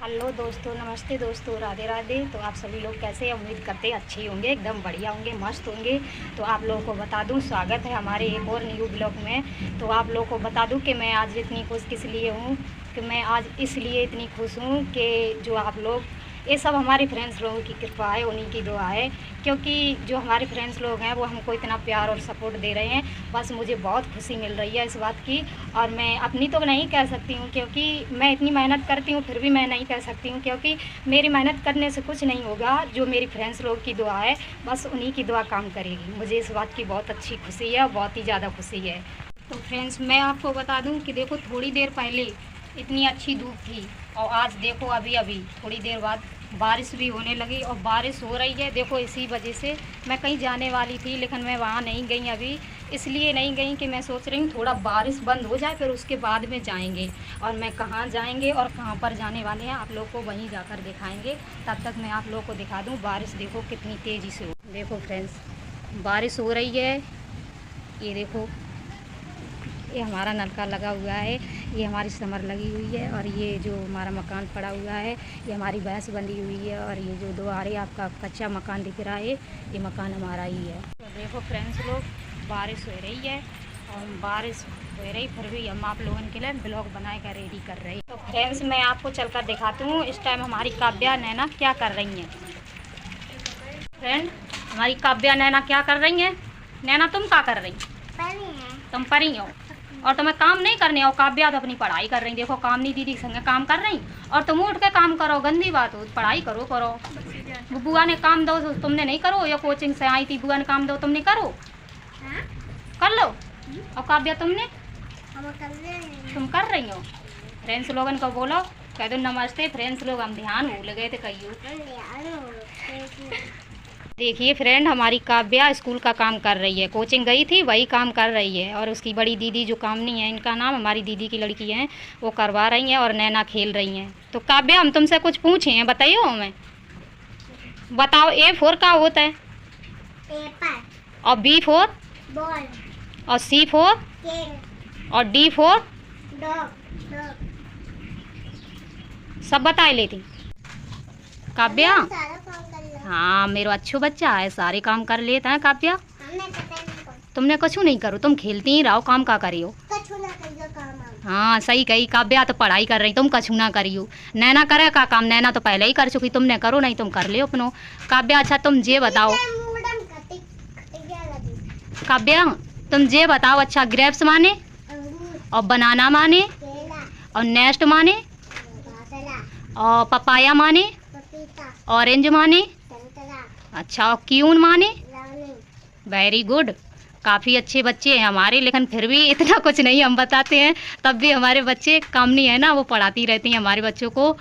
Hello दोस्तों, नमस्ते दोस्तों, राधे राधे। तो आप सभी लोग कैसे हैं? उम्मीद करते हैं अच्छे होंगे, एकदम बढ़िया होंगे, मस्त होंगे। तो आप लोगों को बता दूं, स्वागत है हमारे एक और न्यू ब्लॉग में। तो आप लोगों को बता दूं कि मैं आज इतनी खुश किस लिए हूं, कि मैं आज इसलिए इतनी खुश हूं कि जो आप लोग, ये सब हमारे फ्रेंड्स लोगों की कृपा है, उन्हीं की दुआ है। क्योंकि जो हमारे फ्रेंड्स लोग हैं वो हमको इतना प्यार और सपोर्ट दे रहे हैं, बस मुझे बहुत खुशी मिल रही है इस बात की। और मैं अपनी तो नहीं कह सकती हूँ, क्योंकि मैं इतनी मेहनत करती हूँ, फिर भी मैं नहीं कह सकती हूँ, क्योंकि मेरी मेहनत करने से कुछ नहीं होगा। जो मेरी फ्रेंड्स लोग की दुआ है, बस उन्हीं की दुआ काम करेगी। मुझे इस बात की बहुत अच्छी खुशी है, बहुत ही ज़्यादा खुशी है। तो फ्रेंड्स, मैं आपको बता दूँ कि देखो, थोड़ी देर पहले इतनी अच्छी धूप थी, और आज देखो अभी अभी थोड़ी देर बाद बारिश भी होने लगी, और बारिश हो रही है। देखो, इसी वजह से मैं कहीं जाने वाली थी, लेकिन मैं वहाँ नहीं गई अभी। इसलिए नहीं गई कि मैं सोच रही हूँ थोड़ा बारिश बंद हो जाए, फिर उसके बाद में जाएंगे। और मैं कहाँ जाएंगे और कहाँ पर जाने वाले हैं, आप लोग को वहीं जाकर दिखाएंगे। तब तक मैं आप लोग को दिखा दूँ बारिश देखो कितनी तेज़ी से हो। देखो फ्रेंड्स, बारिश हो रही है। ये देखो, ये हमारा नलका लगा हुआ है, ये हमारी समर लगी हुई है, और ये जो हमारा मकान पड़ा हुआ है, ये हमारी भैंस बंधी हुई है, और ये जो द्वारे आपका कच्चा मकान दिख रहा है, ये मकान हमारा ही है। तो देखो फ्रेंड्स लोग, बारिश हो रही है, और बारिश हो रही, फिर भी हम आप लोगों के लिए ब्लॉग बनाए कर रेडी कर रहे हैं। तो फ्रेंड्स, मैं आपको चलकर दिखाती हूँ इस टाइम हमारी काव्या नैना क्या कर रही हैं। फ्रेंड, हमारी काव्या नैना क्या कर रही हैं? नैना, तुम क्या कर रही? तुम परी हो, और तुम्हें काम नहीं करने हो। काव्या तो अपनी पढ़ाई कर रही। देखो, कामनी दीदी के संग काम कर रही, और तुम उठ के काम करो। गंदी बात हो, पढ़ाई करो करो। बुआ ने काम दो तो तुमने नहीं करो, या कोचिंग से आई थी, बुआ ने काम दो तुमने करो, कर लो। और काव्या तुमने, तुम कर रही हो। फ्रेंड्स लोगन को बोलो, कह दो नमस्ते। फ्रेंड्स लोग, हम ध्यान भूल गए थे कहियो। देखिए फ्रेंड, हमारी काव्या स्कूल का काम कर रही है, कोचिंग गई थी वही काम कर रही है। और उसकी बड़ी दीदी जो कामनी है, इनका नाम, हमारी दीदी की लड़की है, वो करवा रही हैं, और नैना खेल रही हैं। तो काव्या, हम तुमसे कुछ पूछे हैं, बताइए हमें। बताओ, A4 का होता है? पेपर। और B4? बॉल। और C4? केक। और D4? डॉग। सब बता लेती काव्या। हाँ, मेरा अच्छो बच्चा है, सारे काम कर लेता है काव्या। तुमने कछु नहीं करो, तुम खेलती ही रहो, काम का करियो। हाँ, सही कही काव्या, तो पढ़ाई कर रही, तुम कछु ना करियो। नैना करे का काम? नैना तो पहले ही कर चुकी, तुमने करो नहीं, तुम कर ले अपनो। काव्या, अच्छा तुम ये बताओ काव्या, तुम ये बताओ, अच्छा ग्रेप्स माने, और बनाना माने, और नेस्ट माने, और पपाया माने, ऑरेंज माने, अच्छा, और क्यून माने। वेरी गुड, काफ़ी अच्छे बच्चे हैं हमारे, लेकिन फिर भी इतना कुछ नहीं हम बताते हैं, तब भी हमारे बच्चे काम नहीं है ना, वो पढ़ाती रहती हैं हमारे बच्चों को।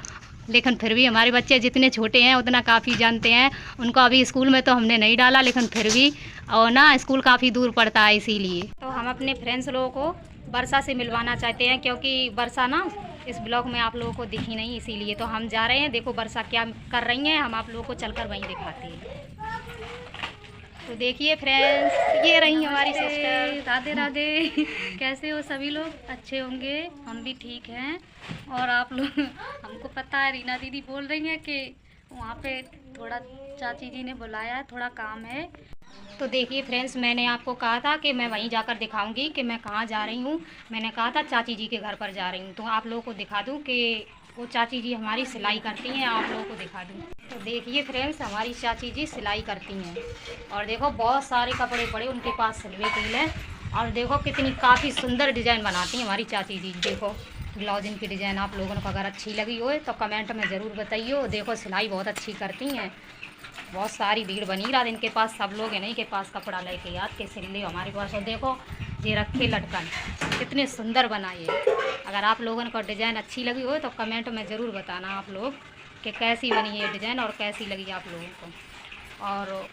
लेकिन फिर भी हमारे बच्चे जितने छोटे हैं उतना काफ़ी जानते हैं। उनको अभी स्कूल में तो हमने नहीं डाला, लेकिन फिर भी, और ना स्कूल काफ़ी दूर पड़ता है, इसीलिए। तो हम अपने फ्रेंड्स लोगों को वर्षा से मिलवाना चाहते हैं, क्योंकि वर्षा ना इस ब्लॉग में आप लोगों को दिखी नहीं, इसीलिए तो हम जा रहे हैं। देखो वर्षा क्या कर रही हैं, हम आप लोगों को चलकर वहीं दिखाते हैं। तो देखिए फ्रेंड्स, ये रही हमारी सिस्टर। राधे राधे। कैसे हो सभी लोग? अच्छे होंगे, हम भी ठीक हैं। और आप लोग, हमको पता है, रीना दीदी बोल रही हैं कि वहाँ पे थोड़ा चाची जी ने बुलाया है, थोड़ा काम है। तो देखिए फ्रेंड्स, मैंने आपको कहा था कि मैं वहीं जाकर दिखाऊंगी कि मैं कहाँ जा रही हूँ। मैंने कहा था चाची जी के घर पर जा रही हूँ, तो आप लोगों को दिखा दूँ कि वो चाची जी हमारी सिलाई करती हैं, आप लोगों को दिखा दूँ। तो देखिए फ्रेंड्स, हमारी चाची जी सिलाई करती हैं, और देखो बहुत सारे कपड़े पड़े उनके पास सिलवे के लिए। और देखो कितनी काफ़ी सुंदर डिज़ाइन बनाती हैं हमारी चाची जी। देखो ब्लाउज इनकी डिज़ाइन आप लोगों को अगर अच्छी लगी हो तो कमेंट में ज़रूर बताइए। देखो सिलाई बहुत अच्छी करती हैं, बहुत सारी भीड़ बनी रात इनके पास, सब लोग इन्हीं के पास कपड़ा लेके याद के सिल ले हमारे पास। और देखो ये रखे लटकन कितने सुंदर बनाए। अगर आप लोगों को डिज़ाइन अच्छी लगी हो तो कमेंट में ज़रूर बताना आप लोग कि कैसी बनी है डिज़ाइन और कैसी लगी आप लोगों को। और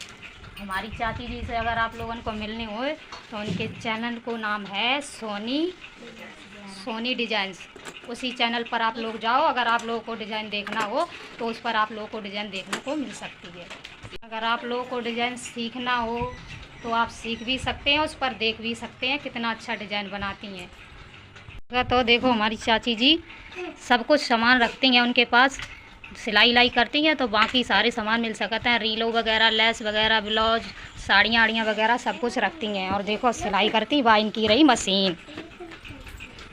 हमारी चाची जी से अगर आप लोगों को मिलने हो तो उनके चैनल को नाम है सोनी डिज़ाइंस। उसी चैनल पर आप लोग जाओ, अगर आप लोगों को डिज़ाइन देखना हो तो उस पर आप लोगों को डिज़ाइन देखने को मिल सकती है। अगर आप लोगों को डिज़ाइन सीखना हो तो आप सीख भी सकते हैं, उस पर देख भी सकते हैं कितना अच्छा डिज़ाइन बनाती हैं। तो देखो हमारी चाची जी सब कुछ सामान रखती हैं उनके पास, सिलाई लाई करती हैं तो बाकी सारे सामान मिल सकते हैं, रीलो वगैरह, लेस वगैरह, ब्लाउज, साड़ियाँ आड़ियाँ वगैरह सब कुछ रखती हैं। और देखो सिलाई करती बा इनकी रही मशीन।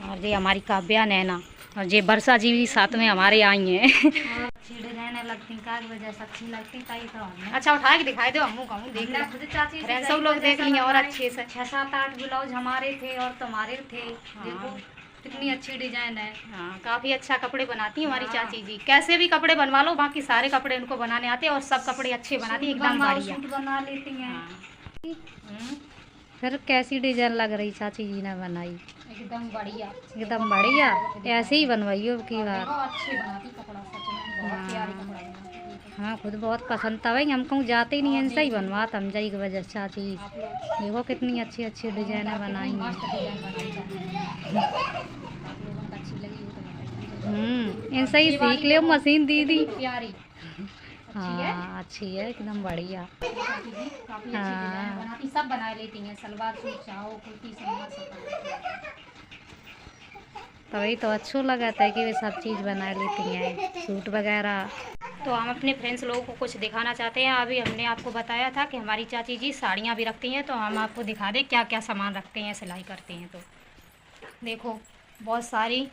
और ये हमारी काव्या, नैना और ये वर्षा जी भी साथ में हमारे आई हैं। अच्छी डिजाइन लगती का वजह से अच्छी लगती तो अच्छा उठा के दिखाई दो, हमू कहूँ देख ले, सब लोग देख लिए। और अच्छे से 6-7-8 ब्लाउज हमारे थे और तुम्हारे थे। देखो कितनी अच्छी डिजाइन है। हाँ, काफ़ी अच्छा कपड़े बनाती हैं हमारी चाची जी। कैसे भी कपड़े बनवा लो, बाकी सारे कपड़े उनको बनाने आते हैं और सब कपड़े अच्छे बनाती हैं, एकदम बढ़िया बना लेती हैं। फिर कैसी डिजाइन लग रही चाची जी ने बनाई? एकदम बढ़िया, एकदम बढ़िया। ऐसे ही बनवाइयो की बार। अच्छे बनाती कपड़ा, सच में बहुत प्यारी कपड़ा बनाती। हाँ, खुद बहुत पसंद था भाई, हम कहूँ जाते ही नहीं इनसे ही बनवा हम जाई की वजह से। चाची देखो कितनी अच्छी अच्छी डिजाइनें बनाई हैं। इनसे ही सीख ले मशीन दीदी, प्यारी। हाँ अच्छी है, एकदम बढ़िया। हाँ सब बना लेती हैं, सलवार सूट चाहो, कुर्ती सलवार सब। तभी तो अच्छो लगता है कि वे सब चीज़ बना लेती हैं, सूट वगैरह। तो हम अपने फ्रेंड्स लोगों को कुछ दिखाना चाहते हैं। अभी हमने आपको बताया था कि हमारी चाची जी साड़ियाँ भी रखती हैं, तो हम आपको दिखा दें क्या क्या सामान रखते हैं, सिलाई करते हैं। तो देखो बहुत सारी,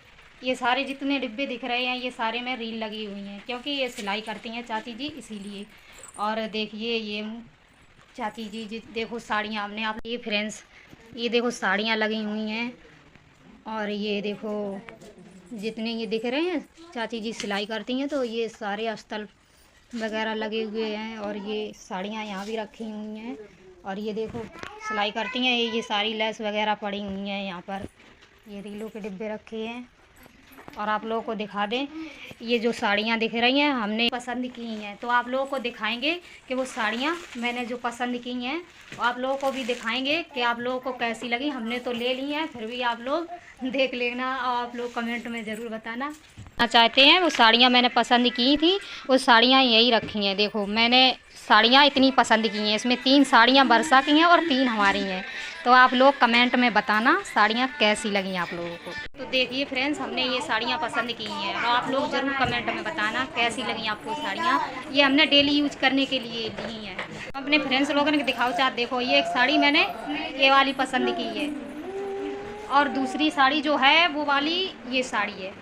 ये सारे जितने डिब्बे दिख रहे हैं ये सारे में रील लगी हुई हैं, क्योंकि ये सिलाई करती हैं चाची जी इसीलिए। और देखिए ये चाची जी देखो साड़ियाँ हमने आप ये फ्रेंड्स, ये देखो साड़ियाँ लगी हुई हैं। और ये देखो जितने ये दिख रहे हैं चाची जी सिलाई करती हैं, तो ये सारे अस्तर वगैरह लगे हुए हैं। और ये साड़ियाँ यहाँ भी रखी हुई हैं। और ये देखो सिलाई करती हैं, ये सारी लेस वगैरह पड़ी हुई हैं यहाँ पर। ये रीलों के डिब्बे रखे हैं। और आप लोगों को दिखा दें, ये जो साड़ियाँ दिख रही हैं हमने पसंद की हैं, तो आप लोगों को दिखाएंगे कि वो साड़ियाँ मैंने जो पसंद की हैं आप लोगों को भी दिखाएंगे कि आप लोगों को कैसी लगी। हमने तो ले ली हैं, फिर भी आप लोग देख लेना और आप लोग कमेंट में ज़रूर बताना चाहते हैं। वो साड़ियाँ मैंने पसंद की थी, वो साड़ियाँ यही रखी हैं। देखो मैंने साड़ियाँ इतनी पसंद की हैं, इसमें 3 साड़ियाँ वर्षा की हैं और 3 हमारी हैं। तो आप लोग कमेंट में बताना साड़ियाँ कैसी लगी आप लोगों को। तो देखिए फ्रेंड्स, हमने ये साड़ियाँ पसंद की हैं और आप लोग ज़रूर कमेंट में बताना कैसी लगी आपको साड़ियाँ। ये हमने डेली यूज करने के लिए ली हैं। अपने फ्रेंड्स लोगों ने दिखाओ चाहते, देखो ये एक साड़ी मैंने ये वाली पसंद की है, और दूसरी साड़ी जो है वो वाली ये साड़ी है,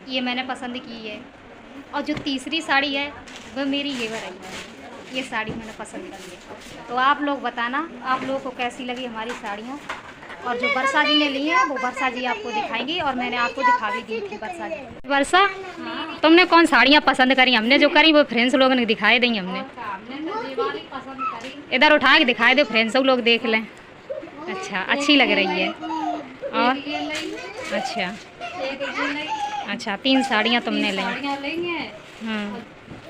ये मैंने पसंद की है। और जो तीसरी साड़ी है वो मेरी ये वाली है, ये साड़ी मैंने पसंद करी है। तो आप लोग बताना आप लोगों को कैसी लगी हमारी साड़ियाँ। और जो वर्षा जी ने ली है वो वर्षा जी आपको दिखाएंगी, और मैंने आपको दिखा भी दी थी वर्षा जी। वर्षा तुमने कौन साड़ियाँ पसंद करी? हमने जो करी वो फ्रेंड्स लोगों ने दिखाई दी। हमने इधर उठा के दिखाए दो, फ्रेंड्स सब लोग देख लें। अच्छा अच्छी लग रही है। और अच्छा 3 साड़ियाँ तुमने ली।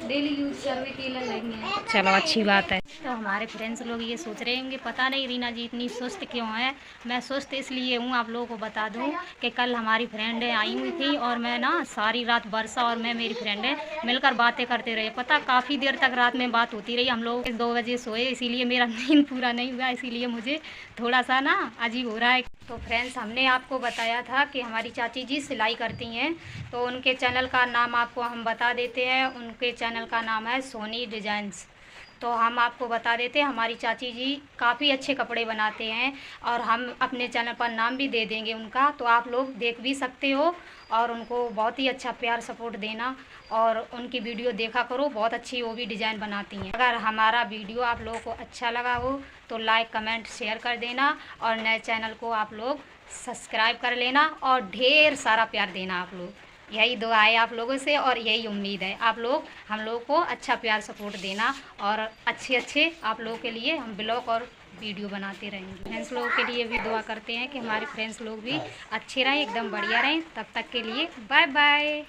डेली यूज करने के लिए लेंगे। चलो अच्छी बात है। तो हमारे फ्रेंड्स लोग ये सोच रहे होंगे पता नहीं रीना जी इतनी सुस्त क्यों है। मैं सुस्त इसलिए हूँ, आप लोगों को बता दूँ कि कल हमारी फ्रेंड आई हुई थी और मैं ना सारी रात वर्षा और मैं मेरी फ्रेंड मिलकर बातें करते रहे। पता काफ़ी देर तक रात में बात होती रही। हम लोग 2 बजे सोए, इसीलिए मेरा नींद पूरा नहीं हुआ, इसीलिए मुझे थोड़ा सा ना अजीब हो रहा है। तो फ्रेंड्स हमने आपको बताया था कि हमारी चाची जी सिलाई करती हैं, तो उनके चैनल का नाम आपको हम बता देते हैं। उनके चैनल का नाम है सोनी डिजाइन्स। तो हम आपको बता देते हैं हमारी चाची जी काफ़ी अच्छे कपड़े बनाते हैं, और हम अपने चैनल पर नाम भी दे देंगे उनका, तो आप लोग देख भी सकते हो और उनको बहुत ही अच्छा प्यार सपोर्ट देना और उनकी वीडियो देखा करो। बहुत अच्छी वो भी डिज़ाइन बनाती हैं। अगर हमारा वीडियो आप लोगों को अच्छा लगा हो तो लाइक कमेंट शेयर कर देना, और नए चैनल को आप लोग सब्सक्राइब कर लेना और ढेर सारा प्यार देना। आप लोग यही दुआ है आप लोगों से, और यही उम्मीद है आप लोग हम लोग को अच्छा प्यार सपोर्ट देना, और अच्छे आप लोगों के लिए हम ब्लॉग और वीडियो बनाते रहेंगे। फ्रेंड्स लोगों के लिए भी दुआ करते हैं कि हमारे फ्रेंड्स लोग भी अच्छे रहें, एकदम बढ़िया रहें। तब तक के लिए बाय बाय।